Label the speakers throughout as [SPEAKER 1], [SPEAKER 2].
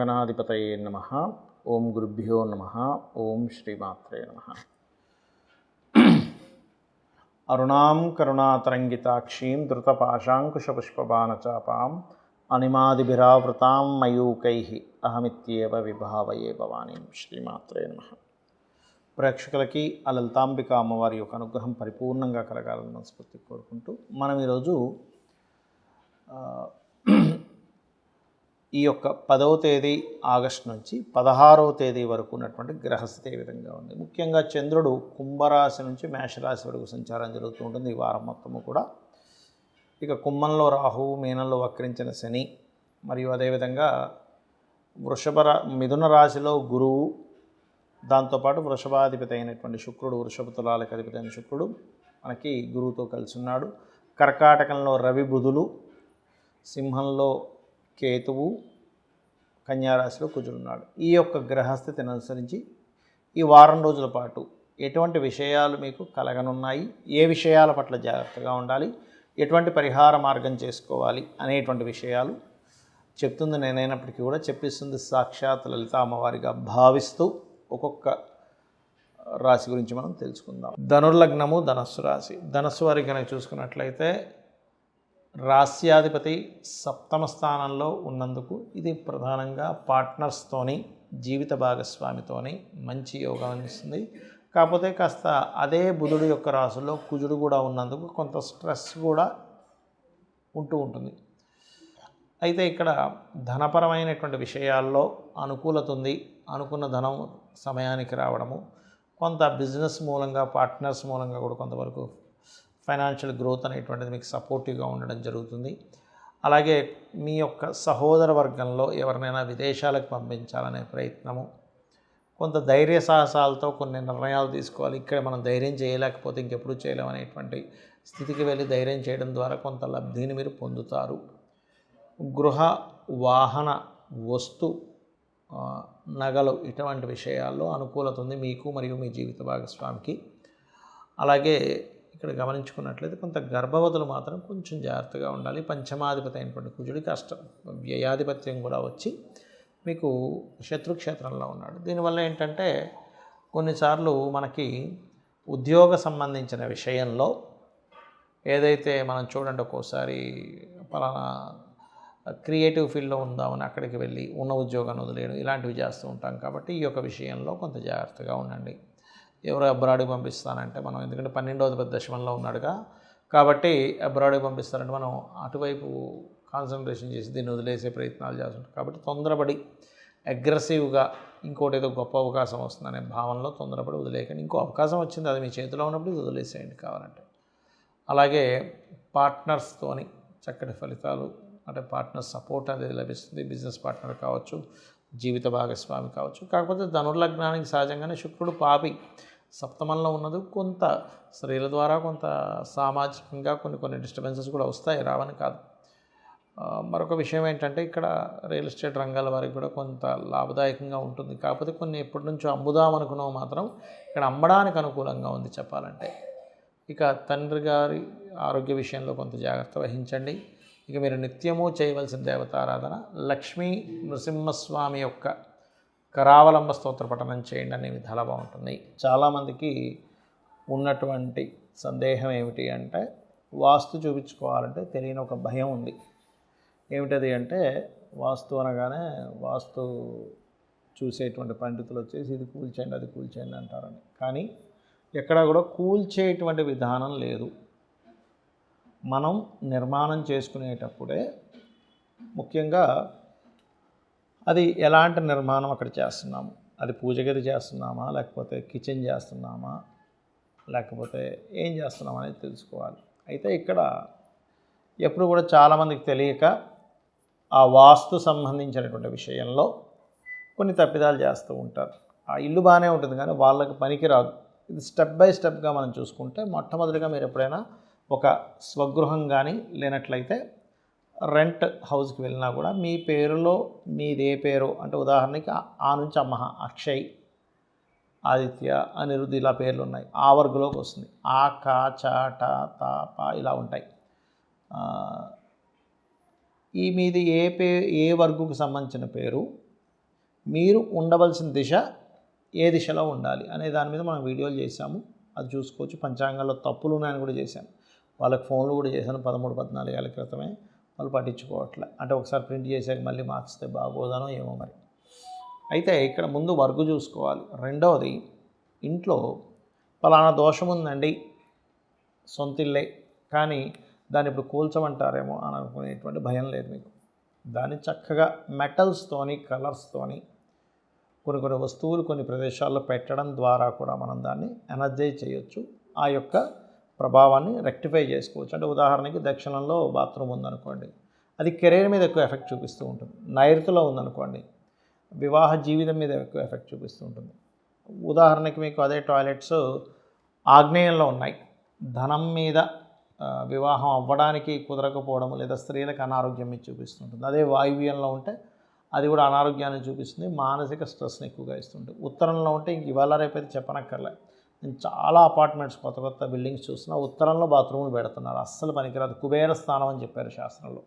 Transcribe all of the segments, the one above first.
[SPEAKER 1] గణాధిపతయే నమః. ఓం గురుభ్యో నమః. ఓం శ్రీమాత్రే నమః. అరుణాం కరుణాతరంగితాక్షీం ధృతపాశాంకుశపుష్పబాణచాపాం అనిమాదిభిరావృతాం మయూకైః అహమిత్యేవ విభావయే భవానీం. శ్రీమాత్రే నమః. ప్రేక్షకులకి ఆ లలితాంబిక అమ్మవారి యొక్క అనుగ్రహం పరిపూర్ణంగా కలగాలని మనస్ఫూర్తి కోరుకుంటూ మనం ఈరోజు ఈ యొక్క 10వ తేదీ ఆగస్టు నుంచి 16వ తేదీ వరకు ఉన్నటువంటి గ్రహస్థితి ఏ విధంగా ఉంది. ముఖ్యంగా చంద్రుడు కుంభరాశి నుంచి మేషరాశి వరకు సంచారం జరుగుతూ ఉంటుంది ఈ వారం మొత్తము కూడా. ఇక కుంభంలో రాహువు, మీనంలో వక్రించిన శని, మరియు అదేవిధంగా మిథున రాశిలో గురువు, దాంతోపాటు వృషభాధిపతి అయినటువంటి శుక్రుడు, వృషభ తులాలకు అధిపతి అయిన శుక్రుడు మనకి గురువుతో కలిసి ఉన్నాడు. కర్కాటకంలో రవి, బుధులు, సింహంలో కేతువు, కన్యారాశిలో కుజుడున్నాడు. ఈ యొక్క గ్రహస్థితిని అనుసరించి ఈ వారం రోజుల పాటు ఎటువంటి విషయాలు మీకు కలగనున్నాయి, ఏ విషయాల పట్ల జాగ్రత్తగా ఉండాలి, ఎటువంటి పరిహార మార్గం చేసుకోవాలి అనేటువంటి విషయాలు చెప్తుంది నేనైనప్పటికీ కూడా చెప్పిస్తుంది సాక్షాత్ లలిత అమ్మవారిగా భావిస్తూ ఒక్కొక్క రాశి గురించి మనం తెలుసుకుందాం. ధనుర్లగ్నము, ధనస్సు రాశి. ధనస్సు వారికి కనుక చూసుకున్నట్లయితే రాస్యాధిపతి సప్తమ స్థానంలో ఉన్నందుకు ఇది ప్రధానంగా పార్ట్నర్స్తోని, జీవిత భాగస్వామితోని మంచి యోగాన్ని ఇస్తుంది. కాకపోతే కాస్త అదే బుధుడు యొక్క రాశిలో కుజుడు కూడా ఉన్నందుకు కొంత స్ట్రెస్ కూడా ఉంటూ ఉంటుంది. అయితే ఇక్కడ ధనపరమైనటువంటి విషయాల్లో అనుకూలత ఉంది. అనుకున్న ధనం సమయానికి రావడము, కొంత బిజినెస్ మూలంగా, పార్ట్నర్స్ మూలంగా కూడా కొంతవరకు ఫైనాన్షియల్ గ్రోత్ అనేటువంటిది మీకు సపోర్టివ్గా ఉండడం జరుగుతుంది. అలాగే మీ యొక్క సహోదర వర్గంలో ఎవరినైనా విదేశాలకు పంపించాలనే ప్రయత్నము, కొంత ధైర్య సాహసాలతో కొన్ని నిర్ణయాలు తీసుకోవాలి. ఇక్కడ మనం ధైర్యం చేయలేకపోతే ఇంకెప్పుడు చేయలేమనేటువంటి స్థితికి వెళ్ళి ధైర్యం చేయడం ద్వారా కొంత లబ్ధిని మీరు పొందుతారు. గృహ, వాహన, వస్తు, నగలు ఇటువంటి విషయాల్లో అనుకూలత ఉంది మీకు మరియు మీ జీవిత భాగస్వామికి. అలాగే ఇక్కడ గమనించుకున్నట్లయితే కొంత గర్భవతులు మాత్రం కొంచెం జాగ్రత్తగా ఉండాలి. పంచమాధిపతి అయినటువంటి కుజుడికి వ్యయాధిపత్యం కూడా వచ్చి మీకు శత్రుక్షేత్రంలో ఉన్నాడు. దీనివల్ల ఏంటంటే కొన్నిసార్లు మనకి ఉద్యోగ సంబంధించిన విషయంలో ఏదైతే మనం చూడండి, ఒక్కోసారి పలానా క్రియేటివ్ ఫీల్డ్లో ఉందామని అక్కడికి వెళ్ళి ఉన్న ఉద్యోగాన్ని వదిలేయడం ఇలాంటివి చేస్తూ ఉంటాం. కాబట్టి ఈ యొక్క విషయంలో కొంత జాగ్రత్తగా ఉండండి. ఎవరో అబ్రాడ్కి పంపిస్తానంటే మనం, ఎందుకంటే 12వ అధిపతి దశమంలో ఉన్నాడుగా, కాబట్టి అబ్రాడ్కి పంపిస్తారంటే మనం అటువైపు కాన్సన్ట్రేషన్ చేసి దీన్ని వదిలేసే ప్రయత్నాలు చేస్తుంటాం. కాబట్టి తొందరపడి అగ్రెసివ్గా ఇంకోటి ఏదో గొప్ప అవకాశం వస్తుందనే భావనలో తొందరపడి వదిలేయకండి. ఇంకో అవకాశం వచ్చింది, అది మీ చేతిలో ఉన్నప్పుడు ఇది వదిలేసేయండి కావాలంటే. అలాగే పార్ట్నర్స్తోని చక్కటి ఫలితాలు, అంటే పార్ట్నర్ సపోర్ట్ అనేది లభిస్తుంది. బిజినెస్ పార్ట్నర్ కావచ్చు, జీవిత భాగస్వామి కావచ్చు. కాకపోతే ధనుర్లగ్నానికి సహజంగానే శుక్రుడు పాపి సప్తమంలో ఉన్నది. కొంత స్త్రీల ద్వారా కొంత సామాజికంగా కొన్ని డిస్టర్బెన్సెస్ కూడా వస్తాయి, రావని కాదు. మరొక విషయం ఏంటంటే ఇక్కడ రియల్ ఎస్టేట్ రంగాల వారికి కూడా కొంత లాభదాయకంగా ఉంటుంది. కాకపోతే కొన్ని ఎప్పటి నుంచో అమ్ముదామనుకున్నవి మాత్రం ఇక్కడ అమ్మడానికి అనుకూలంగా ఉంది చెప్పాలంటే. ఇక తండ్రి గారి ఆరోగ్య విషయంలో కొంత జాగ్రత్త వహించండి. ఇక మీరు నిత్యము చేయవలసిన దేవతారాధన లక్ష్మీ నృసింహస్వామి యొక్క కరావలంబ స్తోత్ర పఠనం చేయండి అనే విధాలా బాగుంటుంది. చాలామందికి ఉన్నటువంటి సందేహం ఏమిటి అంటే, వాస్తు చూపించుకోవాలంటే తెలియని ఒక భయం ఉంది. ఏమిటది అంటే, వాస్తు అనగానే వాస్తు చూసేటువంటి పండితులు వచ్చేసి ఇది కూల్చేయండి, అది కూల్చేయండి అంటారని. కానీ ఎక్కడా కూడా కూల్చేటువంటి విధానం లేదు. మనం నిర్మాణం చేసుకునేటప్పుడే ముఖ్యంగా అది ఎలాంటి నిర్మాణం అక్కడ చేస్తున్నాము, అది పూజ గది చేస్తున్నామా, లేకపోతే కిచెన్ చేస్తున్నామా, లేకపోతే ఏం చేస్తున్నామా అనేది తెలుసుకోవాలి. అయితే ఇక్కడ ఎప్పుడు కూడా చాలామందికి తెలియక ఆ వాస్తు సంబంధించినటువంటి విషయంలో కొన్ని తప్పిదాలు చేస్తూ ఉంటారు. ఆ ఇల్లు బాగానే ఉంటుంది కానీ వాళ్ళకి పనికి రాదు. ఇది స్టెప్ బై స్టెప్గా మనం చూసుకుంటే, మొట్టమొదటిగా మీరు ఎప్పుడైనా ఒక స్వగృహం కానీ లేనట్లయితే రెంట్ హౌస్కి వెళ్ళినా కూడా మీ పేరులో మీదే పేరు, అంటే ఉదాహరణకి ఆ నుంచి అమ్మ, అక్షయ్, ఆదిత్య, అనిరుద్ధ్ ఇలా పేర్లు ఉన్నాయి. ఆ వర్గంలోకి వస్తుంది. ఆ, కా, చ, ట, త, ప ఇలా ఉంటాయి. ఈ మీది ఏ వర్గుకు సంబంధించిన పేరు మీరు ఉండవలసిన దిశ ఏ దిశలో ఉండాలి అనే దాని మీద మనం వీడియోలు చేశాము, అది చూసుకోవచ్చు. పంచాంగాల్లో తప్పులు ఉన్నాయని కూడా చేశాను, వాళ్ళకి ఫోన్లు కూడా చేశాను 13-14 ఏళ్ళ క్రితమే. వాళ్ళు పట్టించుకోవట్లే, అంటే ఒకసారి ప్రింట్ చేసాక మళ్ళీ మార్చితే బాగోదనో ఏమో మరి. అయితే ఇక్కడ ముందు వర్క్ చూసుకోవాలి. రెండవది, ఇంట్లో ఫలానా దోషం ఉందండి, సొంత ఇల్లే, కానీ దాన్ని ఇప్పుడు కూల్చమంటారేమో అని అనుకునేటువంటి భయం లేదు మీకు. దాన్ని చక్కగా మెటల్స్తోని, కలర్స్తోని కొన్ని వస్తువులు కొన్ని ప్రదేశాల్లో పెట్టడం ద్వారా కూడా మనం దాన్ని ఎనర్జైజ్ చేయొచ్చు, ఆ యొక్క ప్రభావాన్ని రెక్టిఫై చేసుకోవచ్చు. అంటే ఉదాహరణకి దక్షిణంలో బాత్రూమ్ ఉందనుకోండి, అది కెరీర్ మీద ఎక్కువ ఎఫెక్ట్ చూపిస్తూ ఉంటుంది. నైరుతిలో ఉందనుకోండి, వివాహ జీవితం మీద ఎక్కువ ఎఫెక్ట్ చూపిస్తూ ఉంటుంది. ఉదాహరణకి మీకు అదే టాయిలెట్స్ ఆగ్నేయంలో ఉన్నాయి, ధనం మీద, వివాహం అవ్వడానికి కుదరకపోవడం లేదా స్త్రీలకు అనారోగ్యం మీద చూపిస్తుంటుంది. అదే వాయువ్యంలో ఉంటే అది కూడా అనారోగ్యాన్ని చూపిస్తుంది, మానసిక స్ట్రెస్ని ఎక్కువగా ఇస్తుంది. ఉత్తరంలో ఉంటే ఇంక ఇవాళ రేపైతే చెప్పనక్కర్లే, నేను చాలా అపార్ట్మెంట్స్ కొత్త బిల్డింగ్స్ చూస్తున్నా, ఉత్తరంలో బాత్రూములు పెడుతున్నారు, అస్సలు పనికిరాదు, కుబేర స్థానం అని చెప్పారు శాస్త్రంలో.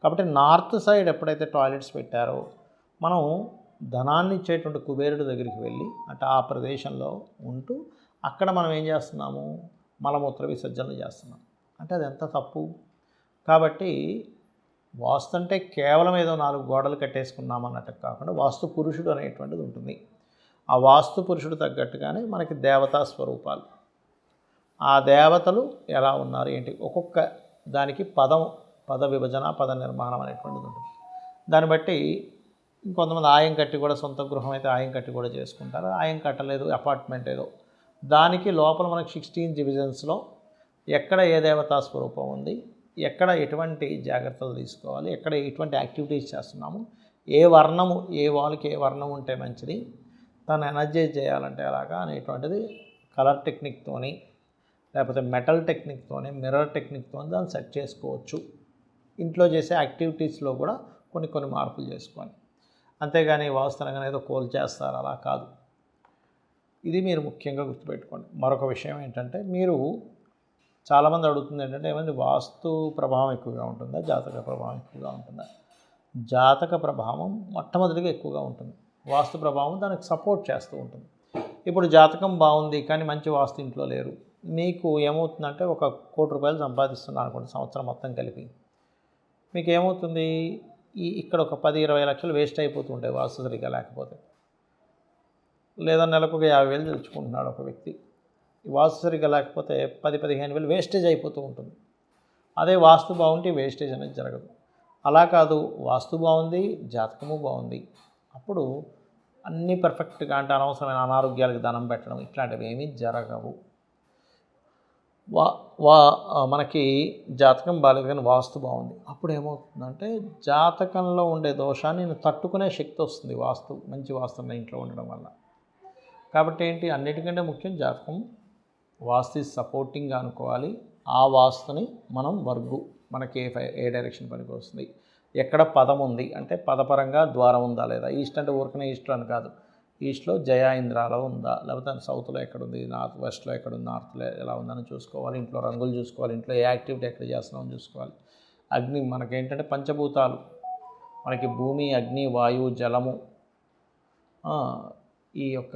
[SPEAKER 1] కాబట్టి నార్త్ సైడ్ ఎప్పుడైతే టాయిలెట్స్ పెట్టారో మనం ధనాన్ని ఇచ్చేటువంటి కుబేరుడి దగ్గరికి వెళ్ళి, అంటే ఆ ప్రదేశంలో ఉంటూ అక్కడ మనం ఏం చేస్తున్నాము, మలమూత్ర విసర్జనలు చేస్తున్నాం. అంటే అది ఎంత తప్పు. కాబట్టి వాస్తు అంటే కేవలం ఏదో 4 గోడలు కట్టేసుకున్నామన్నట్టు కాకుండా వాస్తు పురుషుడు అనేటువంటిది ఉంటుంది. ఆ వాస్తు పురుషుడు తగ్గట్టుగానే మనకి దేవతా స్వరూపాలు, ఆ దేవతలు ఎలా ఉన్నారు ఏంటి, ఒక్కొక్క దానికి పద విభజన, పద నిర్మాణం అనేటువంటిది ఉంటుంది. దాన్ని బట్టి ఇంకొంతమంది ఆయం కట్టి కూడా, సొంత గృహం అయితే ఆయం కట్టి కూడా చేసుకుంటారు. ఆయం కట్టలేదు, అపార్ట్మెంట్ ఏదో, దానికి లోపల మనకు 16 డివిజన్స్లో ఎక్కడ ఏ దేవతా స్వరూపం ఉంది, ఎక్కడ ఎటువంటి జాగ్రత్తలు తీసుకోవాలి, ఎక్కడ ఎటువంటి యాక్టివిటీస్ చేస్తున్నాము, ఏ వర్ణము, ఏ వాల్కి ఏ వర్ణం ఉంటే మంచిది, తను ఎనర్జైజ్ చేయాలంటే ఎలాగా అనేటువంటిది కలర్ టెక్నిక్తోని, లేకపోతే మెటల్ టెక్నిక్తోని, మిర్రర్ టెక్నిక్తోని దాన్ని సెట్ చేసుకోవచ్చు. ఇంట్లో చేసే యాక్టివిటీస్లో కూడా కొన్ని మార్పులు చేసుకోవాలి. అంతేగాని వాస్తవంగా ఏదో కోల్ చేస్తారు అలా కాదు. ఇది మీరు ముఖ్యంగా గుర్తుపెట్టుకోండి. మరొక విషయం ఏంటంటే, మీరు చాలామంది అడుగుతుంది ఏంటంటే, ఏమైనా వాస్తు ప్రభావం ఎక్కువగా ఉంటుందా, జాతక ప్రభావం ఎక్కువగా ఉంటుందా? జాతక ప్రభావం మొట్టమొదటిగా ఎక్కువగా ఉంటుంది, వాస్తు ప్రభావం దానికి సపోర్ట్ చేస్తూ ఉంటుంది. ఇప్పుడు జాతకం బాగుంది కానీ మంచి వాస్తు ఇంట్లో లేరు, మీకు ఏమవుతుందంటే, ఒక ₹1,00,00,000 సంపాదిస్తున్నారు అనుకోండి సంవత్సరం మొత్తం కలిపి, మీకు ఏమవుతుంది, ఇక్కడ ఒక 10-20 లక్షలు వేస్ట్ అయిపోతూ ఉంటాయి వాస్తు సరిగ్గా లేకపోతే. లేదా నెలకు ఒక 50,000 తెచ్చుకుంటున్నాడు ఒక వ్యక్తి, వాస్తు సరిగ్గా లేకపోతే 10-15,000 వేస్టేజ్ అయిపోతూ ఉంటుంది. అదే వాస్తు బాగుంటే వేస్టేజ్ అనేది జరగదు. అలా కాదు, వాస్తు బాగుంది, జాతకము బాగుంది, అప్పుడు అన్నీ పర్ఫెక్ట్గా, అంటే అనవసరమైన అనారోగ్యాలకు ధనం పెట్టడం ఇట్లాంటివి ఏమీ జరగవు. మనకి జాతకం బాగాలేదు కానీ వాస్తు బాగుంది, అప్పుడు ఏమవుతుందంటే జాతకంలో ఉండే దోషాన్ని తట్టుకునే శక్తి వస్తుంది మంచి వాస్తు ఇంట్లో ఉండడం వల్ల. కాబట్టి ఏంటి, అన్నిటికంటే ముఖ్యం జాతకం, వాస్తు సపోర్టింగ్గా అనుకోవాలి. ఆ వాస్తుని మనం మనకి ఏ డైరెక్షన్ పనికి వస్తుంది, ఎక్కడ పదం ఉంది అంటే పదపరంగా ద్వారం ఉందా లేదా, ఈస్ట్ అంటే ఊరికనే ఈస్ట్ అని కాదు, ఈస్ట్లో జయా ఇంద్రాలో ఉందా, లేకపోతే సౌత్లో ఎక్కడుంది, నార్త్ వెస్ట్లో ఎక్కడుంది, నార్త్లో ఎలా ఉందని చూసుకోవాలి. ఇంట్లో రంగులు చూసుకోవాలి, ఇంట్లో ఏ యాక్టివిటీ ఎక్కడ చేస్తున్నామని చూసుకోవాలి. అగ్ని, మనకేంటంటే పంచభూతాలు, మనకి భూమి, అగ్ని, వాయువు, జలము, ఈ యొక్క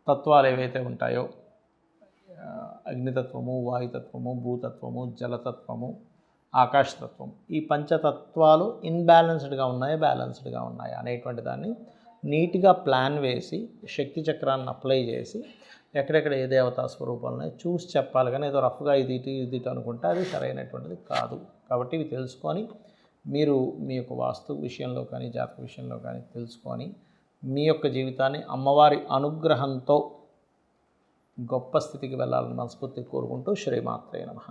[SPEAKER 1] తత్వాలు ఏవైతే ఉంటాయో, అగ్నితత్వము, వాయుతత్వము, భూతత్వము, జలతత్వము, ఆకాశతత్వం, ఈ పంచతత్వాలు ఇన్బ్యాలెన్స్డ్గా ఉన్నాయా, బ్యాలెన్స్డ్గా ఉన్నాయా అనేటువంటి దాన్ని నీట్గా ప్లాన్ వేసి శక్తి చక్రాన్ని అప్లై చేసి ఎక్కడెక్కడ ఏ దేవతా స్వరూపాలని చూసి చెప్పాలి. కానీ ఏదో రఫ్గా ఇది అనుకుంటే అది సరైనటువంటిది కాదు. కాబట్టి ఇవి తెలుసుకొని మీరు మీ యొక్క వాస్తు విషయంలో కానీ జాతక విషయంలో కానీ తెలుసుకొని మీ యొక్క జీవితాన్ని అమ్మవారి అనుగ్రహంతో గొప్ప స్థితికి వెళ్ళాలని మనస్ఫూర్తిగా కోరుకుంటూ శ్రీమాత్రే నమః.